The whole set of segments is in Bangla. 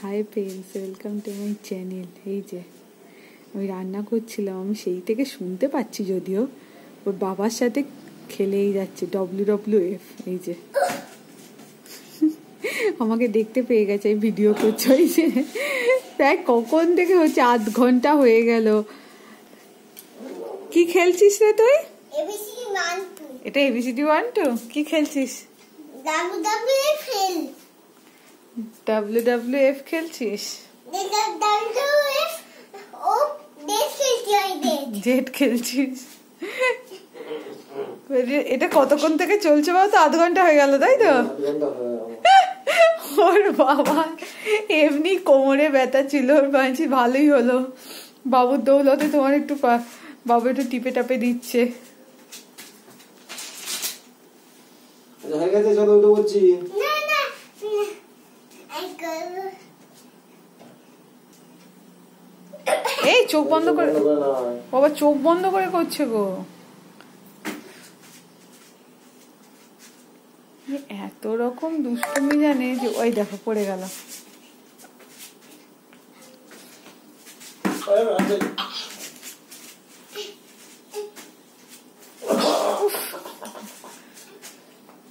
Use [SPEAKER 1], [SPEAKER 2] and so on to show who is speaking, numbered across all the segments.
[SPEAKER 1] Hi friends, welcome to my channel. এই যে আমি রান্না করছিলাম, আমি সেই থেকে শুনতে পাচ্ছি, যদিও ওর বাবার সাথে খেলেই যাচ্ছে WWF। এই যে আমাকে দেখতে পেয়ে গেছে, এই ভিডিও করছে। এই যে প্রায় কখন থেকে হচ্ছে, আধ ঘন্টা হয়ে গেল। কি খেলছিস রে তুই? এটা ABCD 1 2 কি খেলছিস? WWF খেলছিস? জেড খেলছিস? এটা কতক্ষণ থেকে চলছে বলতো? আধ ঘন্টা হয়ে গেল, তাই তো? ওর বাবা এমনি কোমরে ব্যথা ছিল, ওর বাঁচি ভালোই হলো। বাবুর দৌলতে তোমার একটু বাবু একটু টিপে টাপে দিচ্ছে। এই চোখ বন্ধ করে বাবা, চোখ বন্ধ করে করছে গো। এত রকম দুষ্টুমি জানে যে ওই দেখো পড়ে গেল।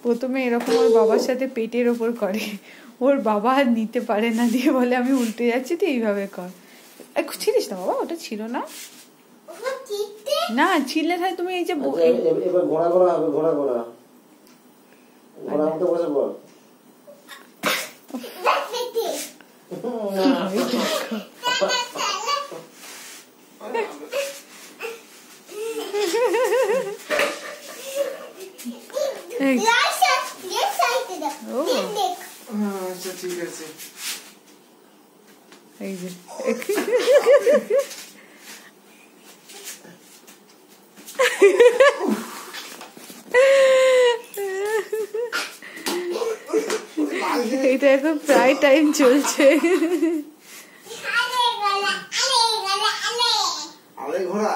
[SPEAKER 1] প্রথমে এরকম ওর বাবার সাথে পেটের ওপর করে, ওর বাবা আর নিতে পারে না, দিয়ে বলে আমি উল্টে যাচ্ছি, তো এইভাবে কর। ছিলিস না বাবা, ওটা ছিল না, না ছিলে তাই তুমি। এই যে
[SPEAKER 2] এবার ঘোড়া ঘোড়া হবে, ঘোড়া ঘোড়া ঘোড়া মতো বসে বল। আচ্ছা ঠিক আছে।
[SPEAKER 1] এই যে এটা এখন প্রায় টাইম চলছে।
[SPEAKER 2] আরে ঘোড়া,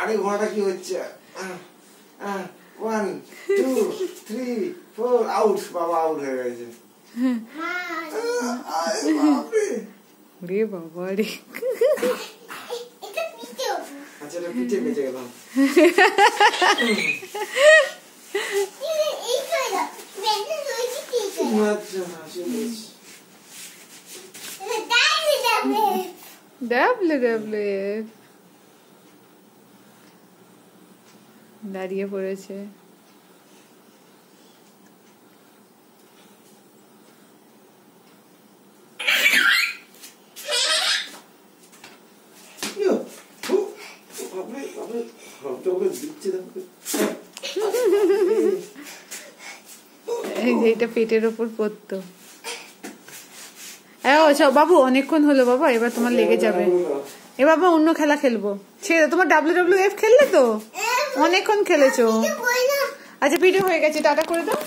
[SPEAKER 2] আরে ঘোড়াটা কি হচ্ছে? 1 2 3 4 আউট। বাবা আউট হয়ে গেছে।
[SPEAKER 1] রে বাবা রে,
[SPEAKER 2] আচ্ছা এটা পিঠে বেঁচে গেলাম।
[SPEAKER 1] WWF দাঁড়িয়ে পড়েছে। এইটা পেটের ওপর পড়তো। বাবু অনেকক্ষণ হলো বাবা, এবার তোমার লেগে যাবে। এবার অন্য খেলা খেলবো। ছেড়ে তোমার WWF খেললে তো অনেকক্ষণ খেলেছো। আচ্ছা ভিডিও হয়ে গেছে, টাটা করে দাও।